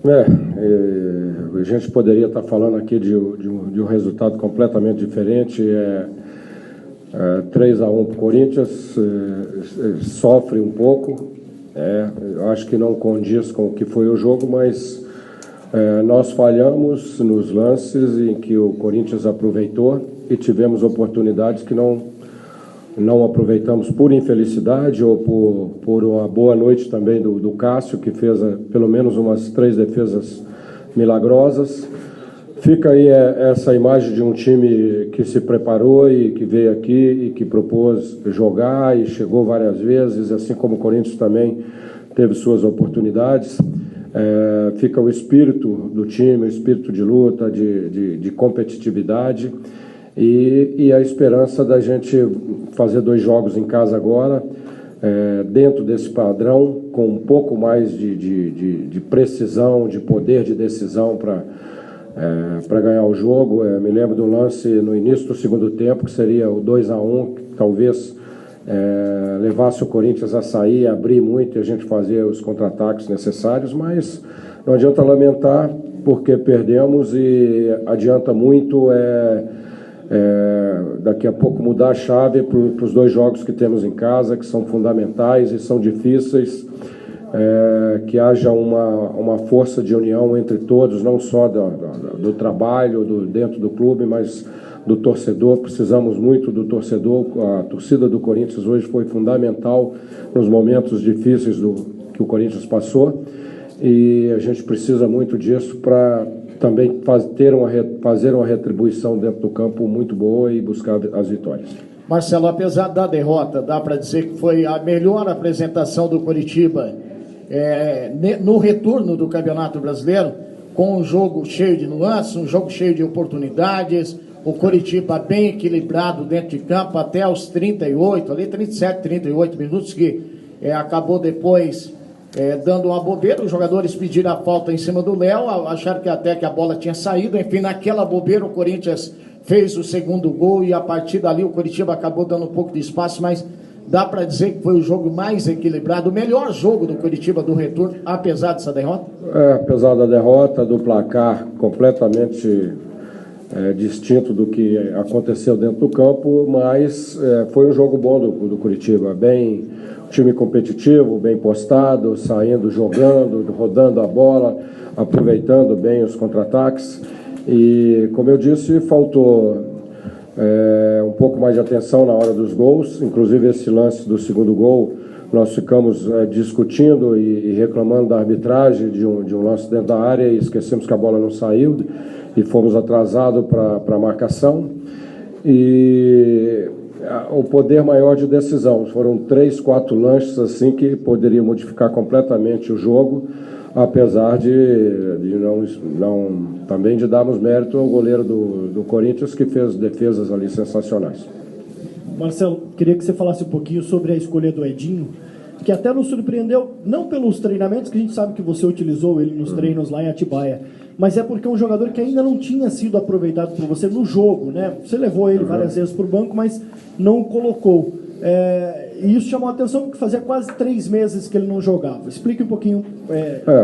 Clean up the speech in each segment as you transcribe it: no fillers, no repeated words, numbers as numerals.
A gente poderia estar falando aqui de um resultado completamente diferente. 3-1 para o Corinthians, sofre um pouco, eu acho que não condiz com o que foi o jogo, mas nós falhamos nos lances em que o Corinthians aproveitou e tivemos oportunidades que não aproveitamos por infelicidade ou por uma boa noite também do Cássio, que fez pelo menos umas 3 defesas milagrosas. Fica aí essa imagem de um time que se preparou e que veio aqui e que propôs jogar e chegou várias vezes, assim como o Corinthians também teve suas oportunidades. Fica o espírito do time, o espírito de luta, de competitividade e a esperança da gente fazer 2 jogos em casa agora, dentro desse padrão, com um pouco mais de precisão, de poder de decisão para ganhar o jogo. Me lembro do lance no início do segundo tempo, que seria o 2-1, que talvez levasse o Corinthians a sair, abrir muito e a gente fazer os contra-ataques necessários, mas não adianta lamentar porque perdemos e adianta muito daqui a pouco mudar a chave para os 2 jogos que temos em casa, que são fundamentais e são difíceis. Que haja uma força de união entre todos, não só do trabalho dentro do clube, mas do torcedor. Precisamos muito do torcedor. A torcida do Corinthians hoje foi fundamental nos momentos difíceis que o Corinthians passou, e a gente precisa muito disso para também fazer uma retribuição dentro do campo muito boa e buscar as vitórias. Marcelo, apesar da derrota, dá para dizer que foi a melhor apresentação do Coritiba no retorno do Campeonato Brasileiro, com um jogo cheio de nuances, um jogo cheio de oportunidades, o Coritiba bem equilibrado dentro de campo até os 37, 38 minutos, que acabou depois dando uma bobeira. Os jogadores pediram a falta em cima do Léo, acharam que até que a bola tinha saído, enfim, naquela bobeira o Corinthians fez o segundo gol e a partir dali o Coritiba acabou dando um pouco de espaço, mas dá para dizer que foi o jogo mais equilibrado, o melhor jogo do Coritiba do retorno, apesar dessa derrota? Apesar da derrota, do placar completamente distinto do que aconteceu dentro do campo, mas foi um jogo bom do Coritiba, bem, time competitivo, bem postado, saindo, jogando, rodando a bola, aproveitando bem os contra-ataques. E, como eu disse, faltou um pouco mais de atenção na hora dos gols. Inclusive esse lance do segundo gol, nós ficamos discutindo e reclamando da arbitragem de um lance dentro da área e esquecemos que a bola não saiu e fomos atrasados para a marcação. E o poder maior de decisão, foram 3, 4 lances assim que poderiam modificar completamente o jogo, apesar de também de darmos mérito ao goleiro do Corinthians, que fez defesas ali sensacionais. Marcelo, queria que você falasse um pouquinho sobre a escolha do Edinho, que até nos surpreendeu, não pelos treinamentos, que a gente sabe que você utilizou ele nos treinos lá em Atibaia, mas é porque é um jogador que ainda não tinha sido aproveitado por você no jogo, né? Você levou ele várias vezes para o banco, mas não o colocou. E isso chamou a atenção porque fazia quase 3 meses que ele não jogava. Explique um pouquinho.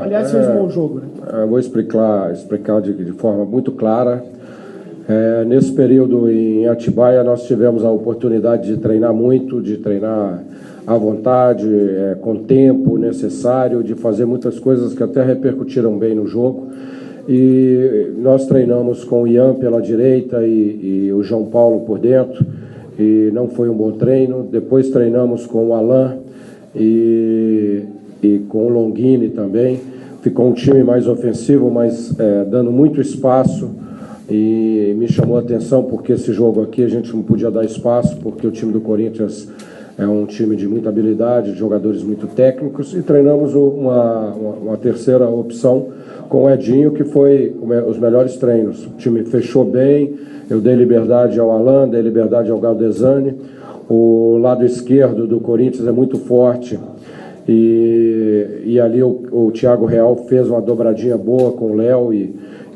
Aliás, fez um bom jogo, né? Eu vou explicar de forma muito clara. Nesse período em Atibaia, nós tivemos a oportunidade de treinar muito, de treinar à vontade, com o tempo necessário, de fazer muitas coisas que até repercutiram bem no jogo. E nós treinamos com o Ian pela direita e o João Paulo por dentro, e não foi um bom treino. Depois treinamos com o Alain e com o Longini também. Ficou um time mais ofensivo, mas dando muito espaço, e me chamou a atenção porque esse jogo aqui a gente não podia dar espaço, porque o time do Corinthians é um time de muita habilidade, de jogadores muito técnicos, e treinamos uma terceira opção com o Edinho, que foi os melhores treinos. O time fechou bem, eu dei liberdade ao Alain, dei liberdade ao Galdesani. O lado esquerdo do Corinthians é muito forte, e ali o Thiago Real fez uma dobradinha boa com o Léo e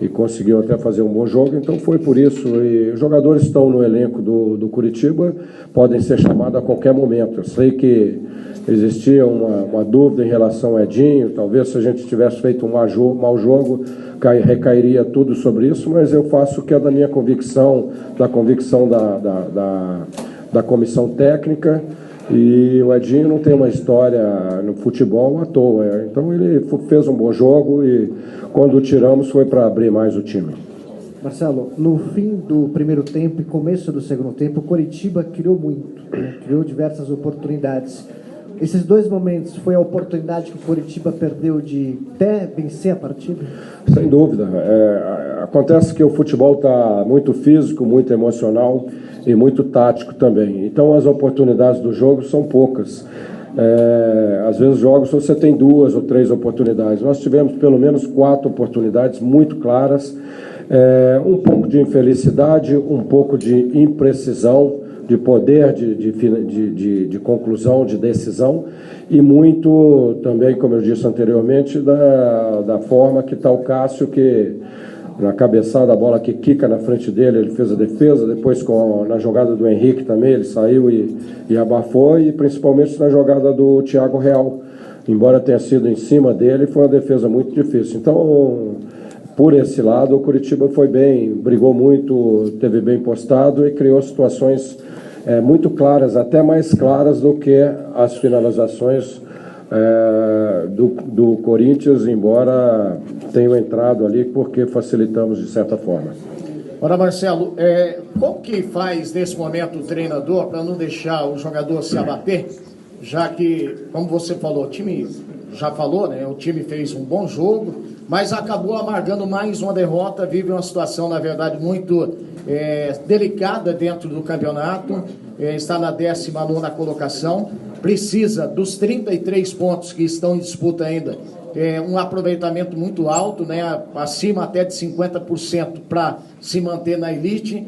conseguiu até fazer um bom jogo. Então foi por isso. E os jogadores estão no elenco do Coritiba, podem ser chamados a qualquer momento. Eu sei que existia uma dúvida em relação ao Edinho, talvez se a gente tivesse feito um mau jogo, recairia tudo sobre isso, mas eu faço o que é da minha convicção, da convicção da comissão técnica, e o Edinho não tem uma história no futebol à toa, então ele fez um bom jogo e quando o tiramos foi para abrir mais o time. Marcelo, no fim do primeiro tempo e começo do segundo tempo, o Coritiba criou muito, né? Criou diversas oportunidades. Esses dois momentos, foi a oportunidade que o Coritiba perdeu de até vencer a partida? Sem dúvida. Acontece que o futebol está muito físico, muito emocional e muito tático também. Então as oportunidades do jogo são poucas. Às vezes jogos você tem 2 ou 3 oportunidades. Nós tivemos pelo menos 4 oportunidades muito claras. Um pouco de infelicidade, um pouco de imprecisão, de poder de conclusão, de decisão, e muito também, como eu disse anteriormente, da forma que está o Cássio, que na cabeçada, a bola que quica na frente dele, ele fez a defesa, depois na jogada do Henrique também, ele saiu e abafou, e principalmente na jogada do Thiago Real, embora tenha sido em cima dele, foi uma defesa muito difícil. Então, por esse lado, o Coritiba foi bem, brigou muito, teve bem postado e criou situações muito claras, até mais claras do que as finalizações do Corinthians, embora tenham entrado ali porque facilitamos de certa forma. Ora, Marcelo, como que faz nesse momento o treinador para não deixar o jogador se abater, já que, como você falou, o time já falou, né? O time fez um bom jogo, mas acabou amargando mais uma derrota, vive uma situação, na verdade, muito delicada dentro do campeonato, está na 19ª colocação, precisa dos 33 pontos que estão em disputa ainda, um aproveitamento muito alto, né? Acima até de 50% para se manter na elite.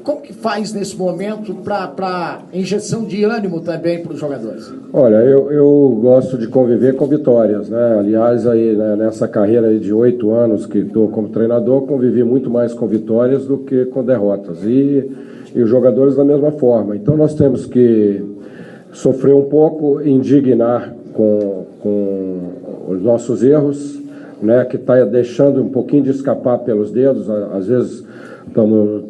Como que faz nesse momento para injeção de ânimo também para os jogadores? Olha, eu gosto de conviver com vitórias, né? Aliás, aí, né, nessa carreira aí de 8 anos que estou como treinador, convivi muito mais com vitórias do que com derrotas. E os jogadores da mesma forma. Então nós temos que sofrer um pouco, indignar com os nossos erros, né? Que está deixando um pouquinho de escapar pelos dedos, às vezes.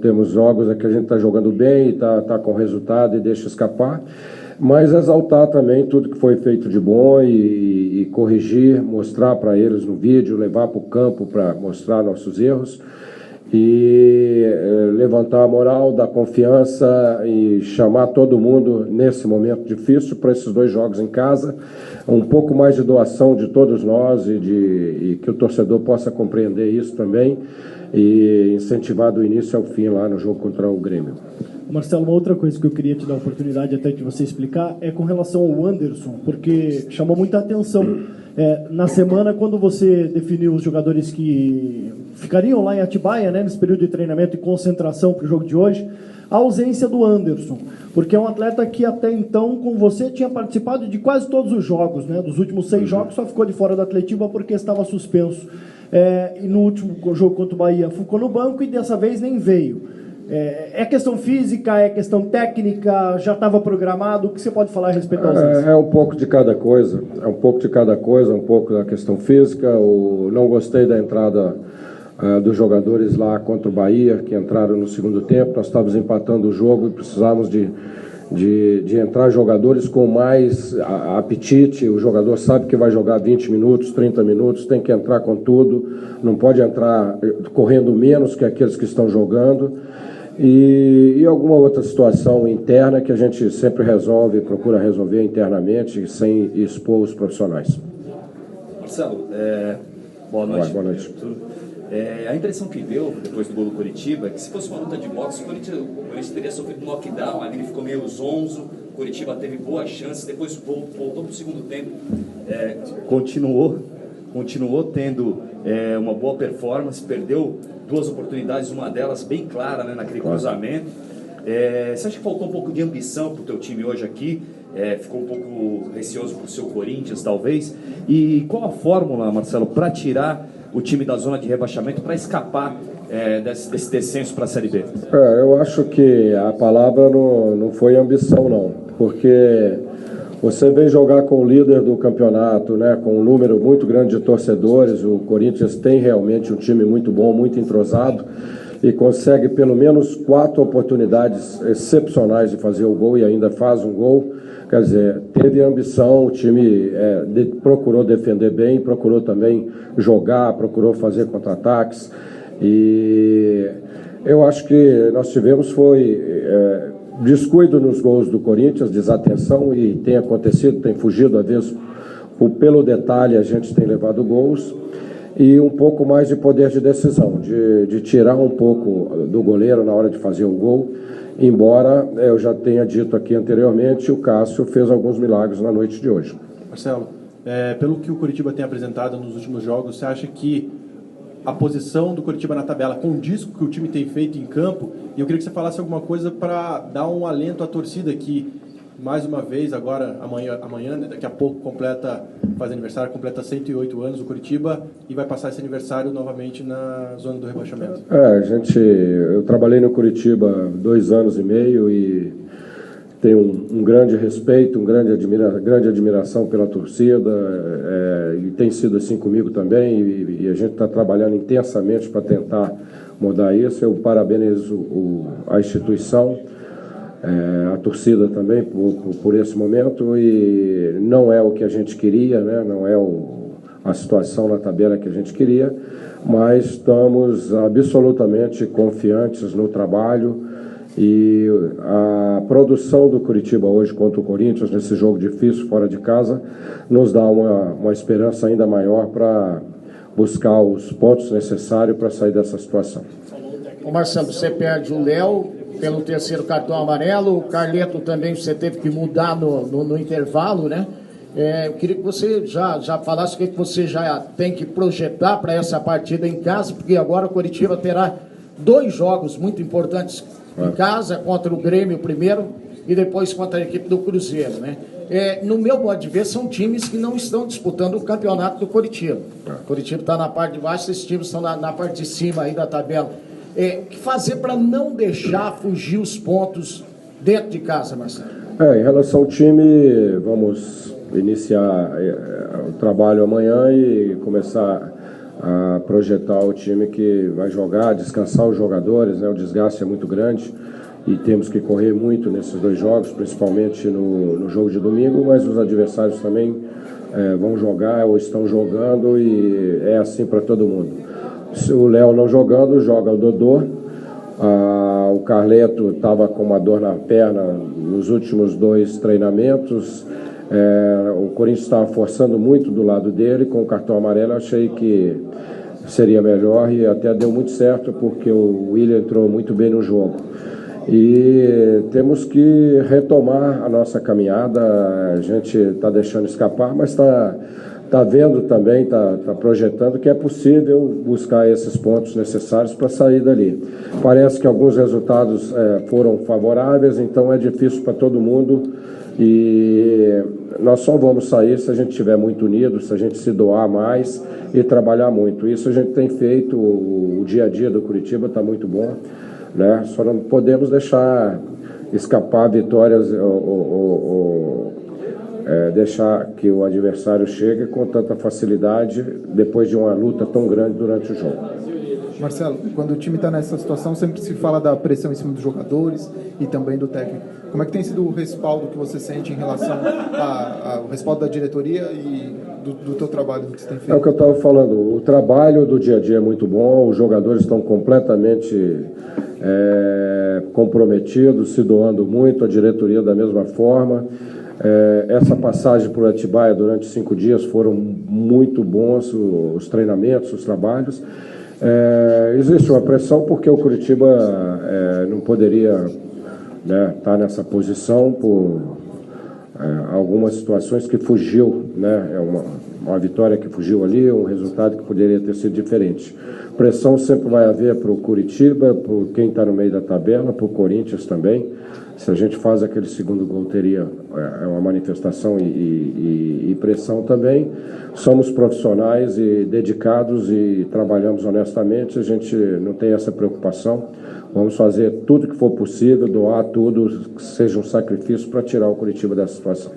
Temos jogos que a gente está jogando bem e está com resultado e deixa escapar, mas exaltar também tudo que foi feito de bom e corrigir, mostrar para eles no vídeo, levar para o campo para mostrar nossos erros e levantar a moral, dar confiança e chamar todo mundo nesse momento difícil para esses 2 jogos em casa, um pouco mais de doação de todos nós e que o torcedor possa compreender isso também e incentivar do início ao fim lá no jogo contra o Grêmio. Marcelo, uma outra coisa que eu queria te dar a oportunidade até de você explicar é com relação ao Anderson, porque chamou muita atenção na semana quando você definiu os jogadores que ficariam lá em Atibaia, né, nesse período de treinamento e concentração para o jogo de hoje, a ausência do Anderson, porque é um atleta que até então com você tinha participado de quase todos os jogos, né, dos últimos 6 jogos só ficou de fora do Atletiba porque estava suspenso. E no último jogo contra o Bahia ficou no banco e dessa vez nem veio. É questão física, é questão técnica, já estava programado? O que você pode falar a respeito da ausência? É um pouco de cada coisa, um pouco da questão física. Não gostei da entrada dos jogadores lá contra o Bahia, que entraram no segundo tempo. Nós estávamos empatando o jogo e precisávamos de entrar jogadores com mais apetite. O jogador sabe que vai jogar 20 minutos, 30 minutos, tem que entrar com tudo, não pode entrar correndo menos que aqueles que estão jogando. E alguma outra situação interna que a gente sempre procura resolver internamente, sem expor os profissionais. Marcelo, boa noite. Boa noite. A impressão que deu depois do gol do Coritiba é que se fosse uma luta de boxe, o Corinthians teria sofrido um knockdown, ali ele ficou meio zonzo, o Coritiba teve boas chances, depois voltou para o segundo tempo, continuou tendo uma boa performance, perdeu 2 oportunidades, uma delas bem clara, né, naquele cruzamento. Você acha que faltou um pouco de ambição para o teu time hoje aqui? Ficou um pouco receoso para o seu Corinthians, talvez? E qual a fórmula, Marcelo, para tirar o time da zona de rebaixamento, para escapar desse descenso para a Série B? Eu acho que a palavra não foi ambição, não, porque Você vem jogar com o líder do campeonato, né, com um número muito grande de torcedores. O Corinthians tem realmente um time muito bom, muito entrosado, e consegue pelo menos 4 oportunidades excepcionais de fazer o gol e ainda faz um gol. Quer dizer, teve ambição, o time procurou defender bem, procurou também jogar, procurou fazer contra-ataques. E eu acho que nós tivemos descuido nos gols do Corinthians, desatenção, e tem acontecido, tem fugido às vezes pelo detalhe, a gente tem levado gols, e um pouco mais de poder de decisão, de tirar um pouco do goleiro na hora de fazer o gol, embora eu já tenha dito aqui anteriormente, o Cássio fez alguns milagres na noite de hoje. Marcelo, pelo que o Coritiba tem apresentado nos últimos jogos, você acha que a posição do Coritiba na tabela condiz com o que o time tem feito em campo? E eu queria que você falasse alguma coisa para dar um alento à torcida que, mais uma vez, agora, amanhã, né, daqui a pouco, faz aniversário, completa 108 anos o Coritiba e vai passar esse aniversário novamente na zona do rebaixamento. Eu trabalhei no Coritiba 2 anos e meio e tenho um grande respeito, grande admiração pela torcida, e tem sido assim comigo também, e a gente está trabalhando intensamente para tentar mudar isso. Eu parabenizo a instituição, a torcida também por esse momento, e não é o que a gente queria, né? Não é a situação na tabela que a gente queria, mas estamos absolutamente confiantes no trabalho. E a produção do Coritiba hoje contra o Corinthians, nesse jogo difícil, fora de casa, nos dá uma esperança ainda maior para buscar os pontos necessários para sair dessa situação. Ô Marcelo, você perde o Léo pelo 3º cartão amarelo, o Carleto também você teve que mudar no intervalo, né? Eu queria que você já falasse o que você já tem que projetar para essa partida em casa, porque agora o Coritiba terá 2 jogos muito importantes em casa, contra o Grêmio primeiro e depois contra a equipe do Cruzeiro, né? No meu modo de ver, são times que não estão disputando o campeonato do Coritiba. O Coritiba está na parte de baixo, esses times estão na parte de cima aí da tabela. O que fazer para não deixar fugir os pontos dentro de casa, Marcelo? Em relação ao time, vamos iniciar o trabalho amanhã e começar a projetar o time que vai jogar, descansar os jogadores, né? O desgaste é muito grande e temos que correr muito nesses 2 jogos, principalmente no jogo de domingo, mas os adversários também vão jogar ou estão jogando, e é assim para todo mundo. Se o Léo não jogando, joga o Dodô. O Carleto estava com uma dor na perna nos últimos 2 treinamentos. O Corinthians estava forçando muito do lado dele, com o cartão amarelo. Eu achei que seria melhor e até deu muito certo, porque o William entrou muito bem no jogo. E temos que retomar a nossa caminhada. A gente está deixando escapar, mas está vendo também, está projetando que é possível buscar esses pontos necessários para sair dali. Parece que alguns resultados foram favoráveis, então é difícil para todo mundo. E nós só vamos sair se a gente estiver muito unido, se a gente se doar mais e trabalhar muito. Isso a gente tem feito, o dia a dia do Coritiba está muito bom, né? Só não podemos deixar escapar vitórias ou deixar que o adversário chegue com tanta facilidade depois de uma luta tão grande durante o jogo. Marcelo, quando o time está nessa situação, sempre se fala da pressão em cima dos jogadores e também do técnico. Como é que tem sido o respaldo que você sente em relação ao respaldo da diretoria e do teu trabalho que você tem feito? É o que eu estava falando, o trabalho do dia a dia é muito bom, os jogadores estão completamente comprometidos, se doando muito, a diretoria da mesma forma. Essa passagem por Atibaia durante 5 dias foram muito bons, os treinamentos, os trabalhos. Existe uma pressão porque o Coritiba não poderia estar nessa posição por algumas situações que fugiu, né? Uma vitória que fugiu ali, um resultado que poderia ter sido diferente. Pressão sempre vai haver para o Coritiba, por quem está no meio da tabela, para o Corinthians também. Se a gente faz aquele segundo gol, teria uma manifestação e pressão também. Somos profissionais e dedicados e trabalhamos honestamente, a gente não tem essa preocupação. Vamos fazer tudo que for possível, doar tudo, que seja um sacrifício para tirar o Coritiba dessa situação.